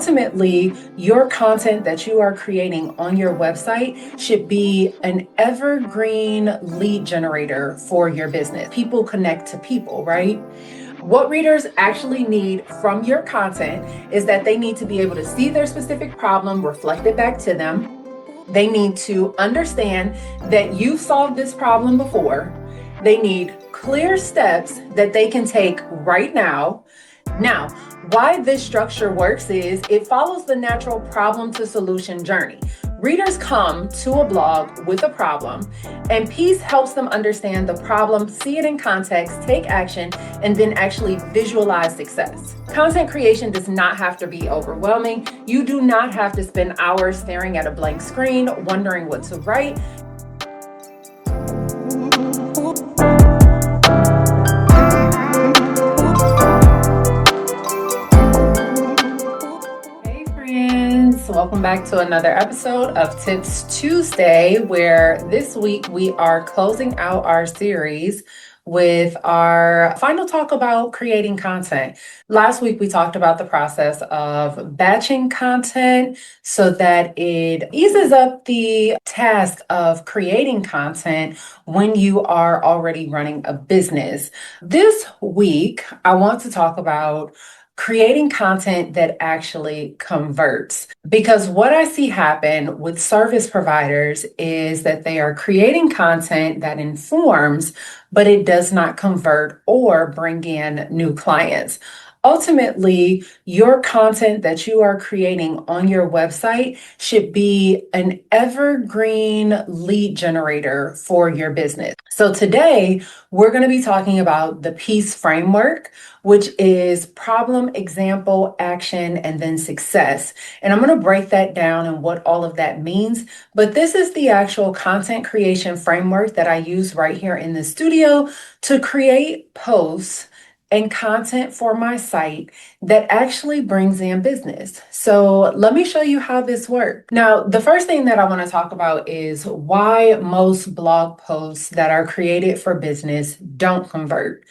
Ultimately, your content that you are creating on your website should be an evergreen lead generator for your business. People connect to people, right? What readers actually need from your content is that they need to be able to see their specific problem reflected back to them. They need to understand that you've solved this problem before. They need clear steps that they can take right now. Now, why this structure works is it follows the natural problem to solution journey. Readers come to a blog with a problem, and Peace helps them understand the problem, see it in context, take action, and then actually visualize success. Content creation does not have to be overwhelming. You do not have to spend hours staring at a blank screen, wondering what to write. Welcome back to another episode of Tips Tuesday, where this week we are closing out our series with our final talk about creating content. Last week we talked about the process of batching content so that it eases up the task of creating content when you are already running a business. This week I want to talk about creating content that actually converts. Because what I see happen with service providers is that they are creating content that informs, but it does not convert or bring in new clients. Ultimately, your content that you are creating on your website should be an evergreen lead generator for your business. So today, we're going to be talking about the PEACE framework, which is problem, example, action, and then success. And I'm going to break that down and what all of that means. But this is the actual content creation framework that I use right here in the studio to create posts and content for my site that actually brings in business. So let me show you how this works. Now, the first thing that I want to talk about is why most blog posts that are created for business don't convert.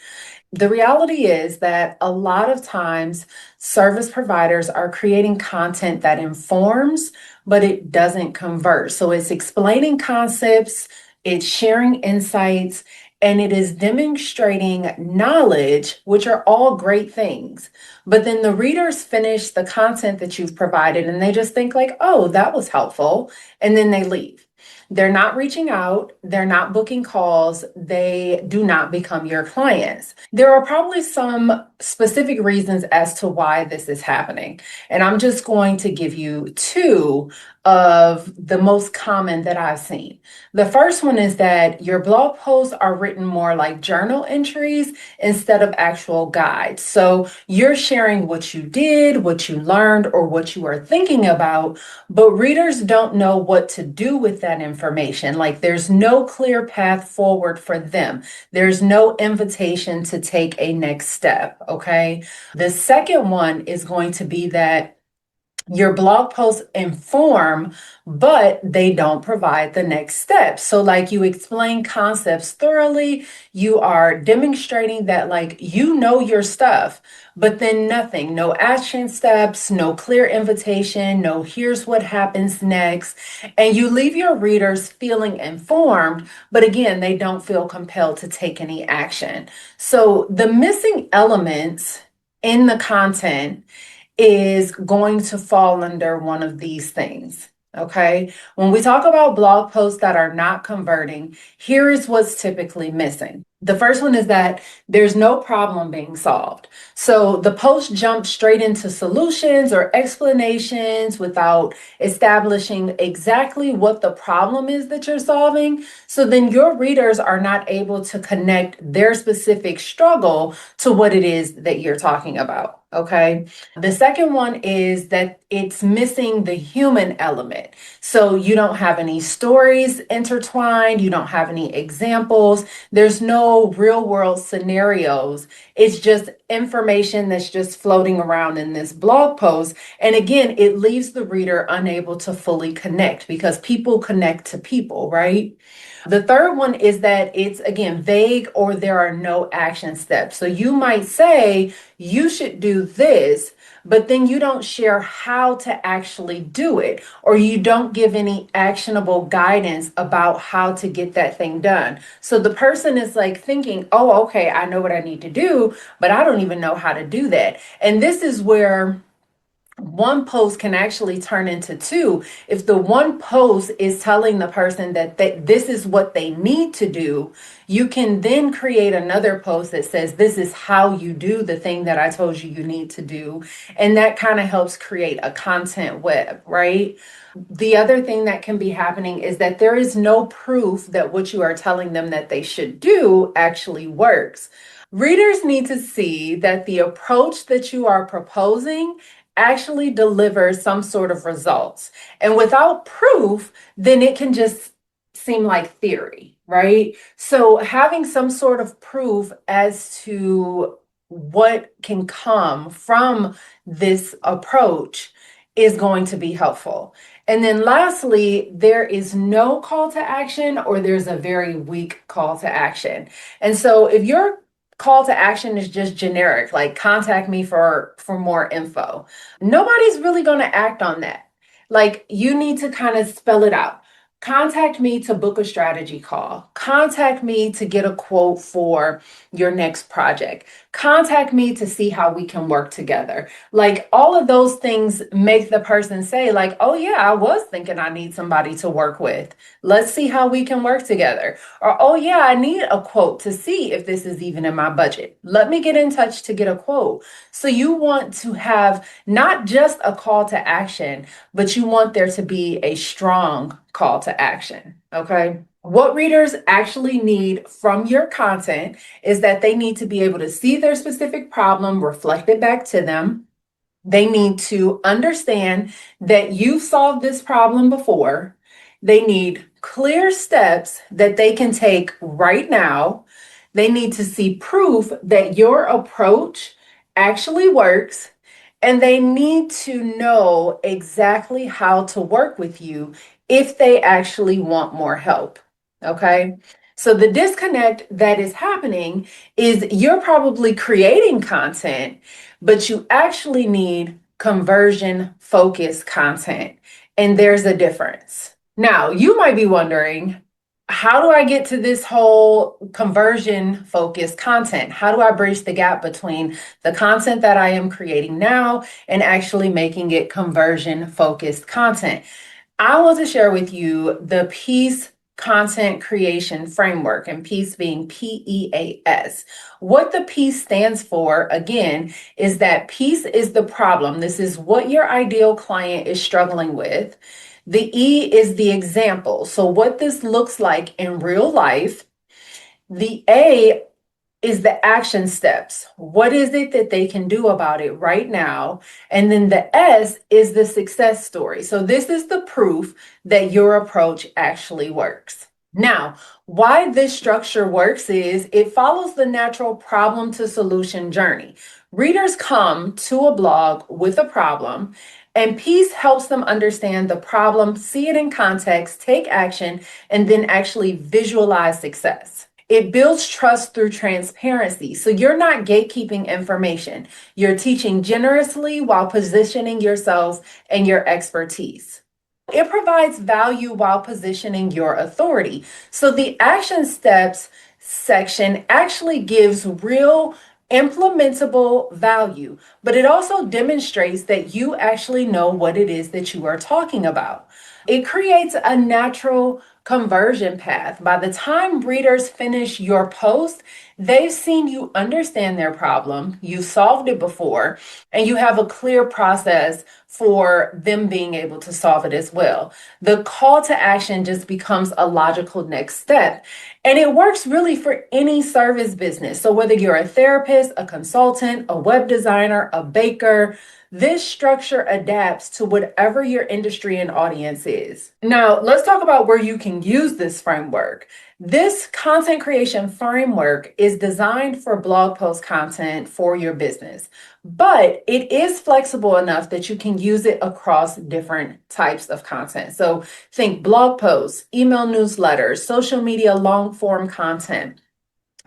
The reality is that a lot of times service providers are creating content that informs, but it doesn't convert. So it's explaining concepts, it's sharing insights, and it is demonstrating knowledge, which are all great things. But then the readers finish the content that you've provided and they just think like, oh, that was helpful. And then they leave. They're not reaching out. They're not booking calls. They do not become your clients. There are probably some specific reasons as to why this is happening. And I'm just going to give you two of the most common that I've seen. The first one is that your blog posts are written more like journal entries instead of actual guides. So you're sharing what you did, what you learned, or what you are thinking about, but readers don't know what to do with that information. Like there's no clear path forward for them. There's no invitation to take a next step, okay? The second one is going to be that your blog posts inform, but they don't provide the next step. So like you explain concepts thoroughly, you are demonstrating that like you know your stuff, but then nothing, no action steps, no clear invitation, no here's what happens next. And you leave your readers feeling informed, but again, they don't feel compelled to take any action. So the missing elements in the content is going to fall under one of these things. Okay. When we talk about blog posts that are not converting, here is what's typically missing. The first one is that there's no problem being solved. So the post jumps straight into solutions or explanations without establishing exactly what the problem is that you're solving. So then your readers are not able to connect their specific struggle to what it is that you're talking about. Okay. The second one is that it's missing the human element. So you don't have any stories intertwined. You don't have any examples. There's no real world scenarios. It's just information that's just floating around in this blog post. And again, it leaves the reader unable to fully connect because people connect to people, right? The third one is that it's, again, vague or there are no action steps. So you might say, you should do this, but then you don't share how to actually do it, or you don't give any actionable guidance about how to get that thing done. So the person is like thinking, oh, okay, I know what I need to do, but I don't even know how to do that. And this is where one post can actually turn into two. If the one post is telling the person that this is what they need to do, you can then create another post that says, this is how you do the thing that I told you you need to do. And that kind of helps create a content web, right? The other thing that can be happening is that there is no proof that what you are telling them that they should do actually works. Readers need to see that the approach that you are proposing actually delivers some sort of results. And without proof, then it can just seem like theory, right? So having some sort of proof as to what can come from this approach is going to be helpful. And then lastly, there is no call to action, or there's a very weak call to action. And so if your call to action is just generic, like contact me for more info, nobody's really going to act on that. Like, you need to kind of spell it out. Contact me to book a strategy call. Contact me to get a quote for your next project. Contact me to see how we can work together. Like, all of those things make the person say, like, oh yeah, I was thinking I need somebody to work with. Let's see how we can work together. Or, oh yeah, I need a quote to see if this is even in my budget. Let me get in touch to get a quote. So you want to have not just a call to action, but you want there to be a strong call to action. Okay. What readers actually need from your content is that they need to be able to see their specific problem reflected back to them. They need to understand that you've solved this problem before. They need clear steps that they can take right now. They need to see proof that your approach actually works. And they need to know exactly how to work with you if they actually want more help. Okay. So the disconnect that is happening is you're probably creating content, but you actually need conversion focused content. And there's a difference. Now, you might be wondering, how do I get to this whole conversion focused content? How do I bridge the gap between the content that I am creating now and actually making it conversion focused content? I want to share with you the PEACE content creation framework, and PEACE being PEAS. What the PEACE stands for, again, is that peace is the problem. This is what your ideal client is struggling with. The E is the example. So what this looks like in real life. The A is the action steps. What is it that they can do about it right now? And then the S is the success story. So this is the proof that your approach actually works. Now, why this structure works is it follows the natural problem to solution journey. Readers come to a blog with a problem, and PEACE helps them understand the problem, see it in context, take action, and then actually visualize success. It builds trust through transparency. So you're not gatekeeping information. You're teaching generously while positioning yourself and your expertise. It provides value while positioning your authority. So the action steps section actually gives real implementable value, but it also demonstrates that you actually know what it is that you are talking about. It creates a natural conversion path. By the time readers finish your post, they've seen you understand their problem, you solved it before, and you have a clear process for them being able to solve it as well. The call to action just becomes a logical next step. And it works really for any service business. So whether you're a therapist, a consultant, a web designer, a baker, this structure adapts to whatever your industry and audience is. Now, let's talk about where you can use this framework. This content creation framework is designed for blog post content for your business, but it is flexible enough that you can use it across different types of content. So think blog posts, email newsletters, social media long form content,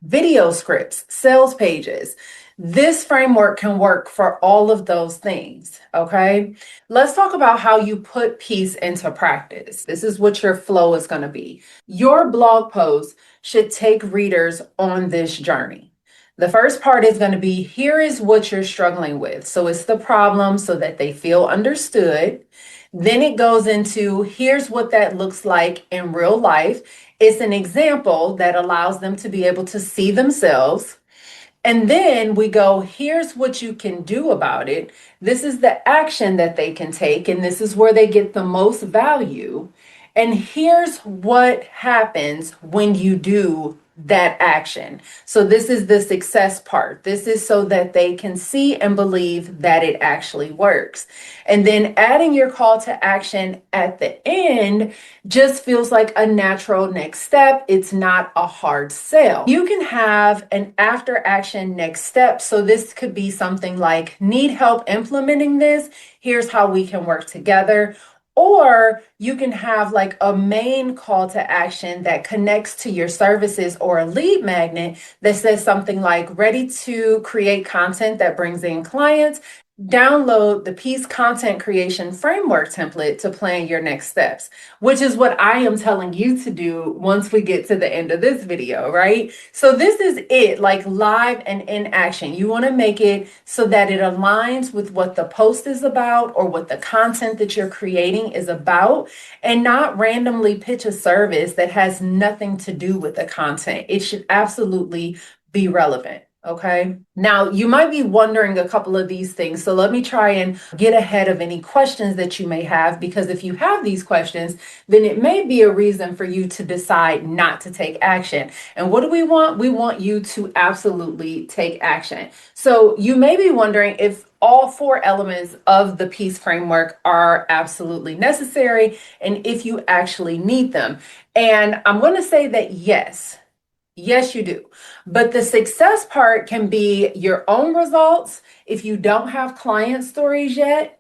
video scripts, sales pages. This framework can work for all of those things, okay? Let's talk about how you put peace into practice. This is what your flow is going to be. Your blog post should take readers on this journey. The first part is going to be here is what you're struggling with. So it's the problem so that they feel understood. Then it goes into here's what that looks like in real life. It's an example that allows them to be able to see themselves. And then we go, here's what you can do about it. This is the action that they can take, and this is where they get the most value. And here's what happens when you do that action. So, this is the success part. This is so that they can see and believe that it actually works. And then adding your call to action at the end just feels like a natural next step. It's not a hard sell. You can have an after action next step. So, this could be something like, need help implementing this? Here's how we can work together. Or you can have like a main call to action that connects to your services or a lead magnet that says something like ready to create content that brings in clients. Download the Peace Content Creation Framework template to plan your next steps, which is what I am telling you to do once we get to the end of this video, right? So this is it, like live and in action. You want to make it so that it aligns with what the post is about or what the content that you're creating is about, and not randomly pitch a service that has nothing to do with the content. It should absolutely be relevant. Okay. Now, you might be wondering a couple of these things. So let me try and get ahead of any questions that you may have, because if you have these questions, then it may be a reason for you to decide not to take action. And what do we want? We want you to absolutely take action. So you may be wondering if all four elements of the Peace framework are absolutely necessary and if you actually need them. And I'm going to say that yes. Yes, you do. But the success part can be your own results if you don't have client stories yet,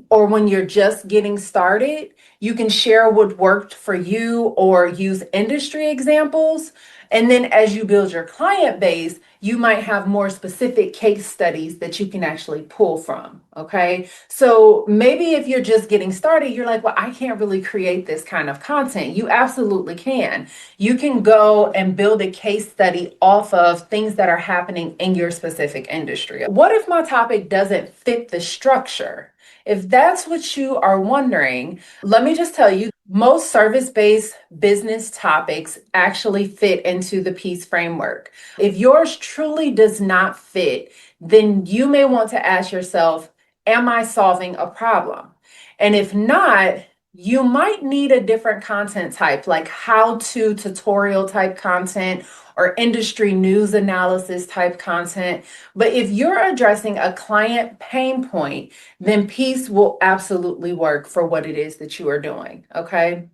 or when you're just getting started. You can share what worked for you or use industry examples. And then as you build your client base, you might have more specific case studies that you can actually pull from. Okay. So maybe if you're just getting started, you're like, well, I can't really create this kind of content. You absolutely can. You can go and build a case study off of things that are happening in your specific industry. What if my topic doesn't fit the structure? If that's what you are wondering, let me just tell you, most service-based business topics actually fit into the Peace framework. If yours truly does not fit, then you may want to ask yourself, am I solving a problem? And if not, you might need a different content type, like how-to tutorial type content or industry news analysis type content. But if you're addressing a client pain point, then Peace will absolutely work for what it is that you are doing. Okay.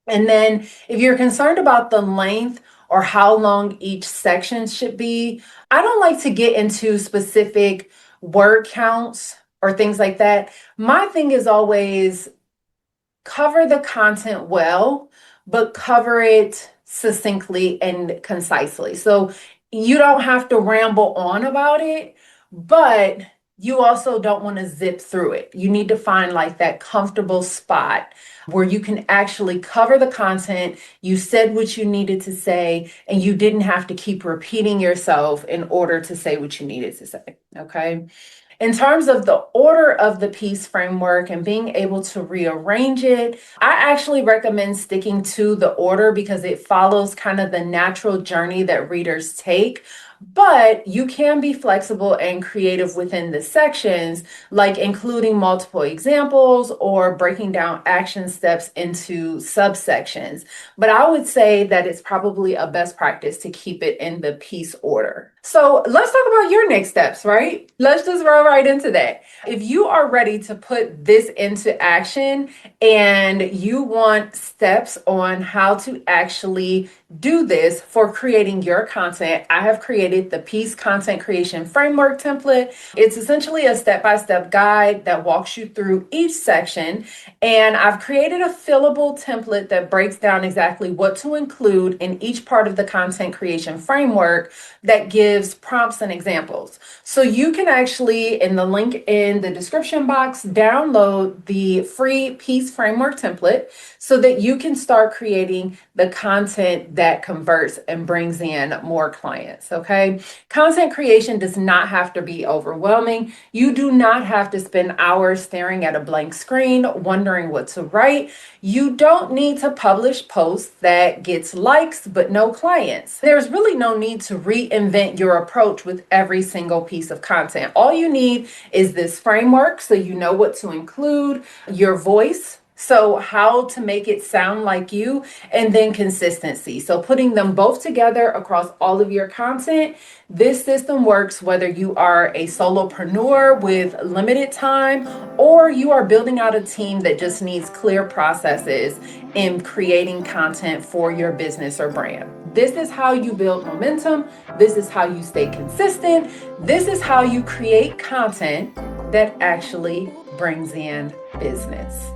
And then if you're concerned about the length or how long each section should be, I don't like to get into specific word counts or things like that. My thing is always cover the content well, but cover it succinctly and concisely. So you don't have to ramble on about it, but you also don't want to zip through it. You need to find like that comfortable spot where you can actually cover the content. You said what you needed to say, and you didn't have to keep repeating yourself in order to say what you needed to say. Okay. In terms of the order of the Peace framework and being able to rearrange it, I actually recommend sticking to the order because it follows kind of the natural journey that readers take. But you can be flexible and creative within the sections, like including multiple examples or breaking down action steps into subsections. But I would say that it's probably a best practice to keep it in the Peace order. So let's talk about your next steps, right? Let's just roll right into that. If you are ready to put this into action and you want steps on how to actually do this for creating your content, I have created the Peace Content Creation Framework template. It's essentially a step-by-step guide that walks you through each section. And I've created a fillable template that breaks down exactly what to include in each part of the content creation framework that gives prompts and examples. So you can actually, in the link in the description box, download the free Peace Framework template so that you can start creating the content that converts and brings in more clients. Okay. Content creation does not have to be overwhelming. You do not have to spend hours staring at a blank screen, wondering what to write. You don't need to publish posts that gets likes but no clients. There's really no need to reinvent your approach with every single piece of content. All you need is this framework so you know what to include, your voice, so how to make it sound like you, and then consistency. So putting them both together across all of your content. This system works whether you are a solopreneur with limited time or you are building out a team that just needs clear processes in creating content for your business or brand. This is how you build momentum. This is how you stay consistent. This is how you create content that actually brings in business.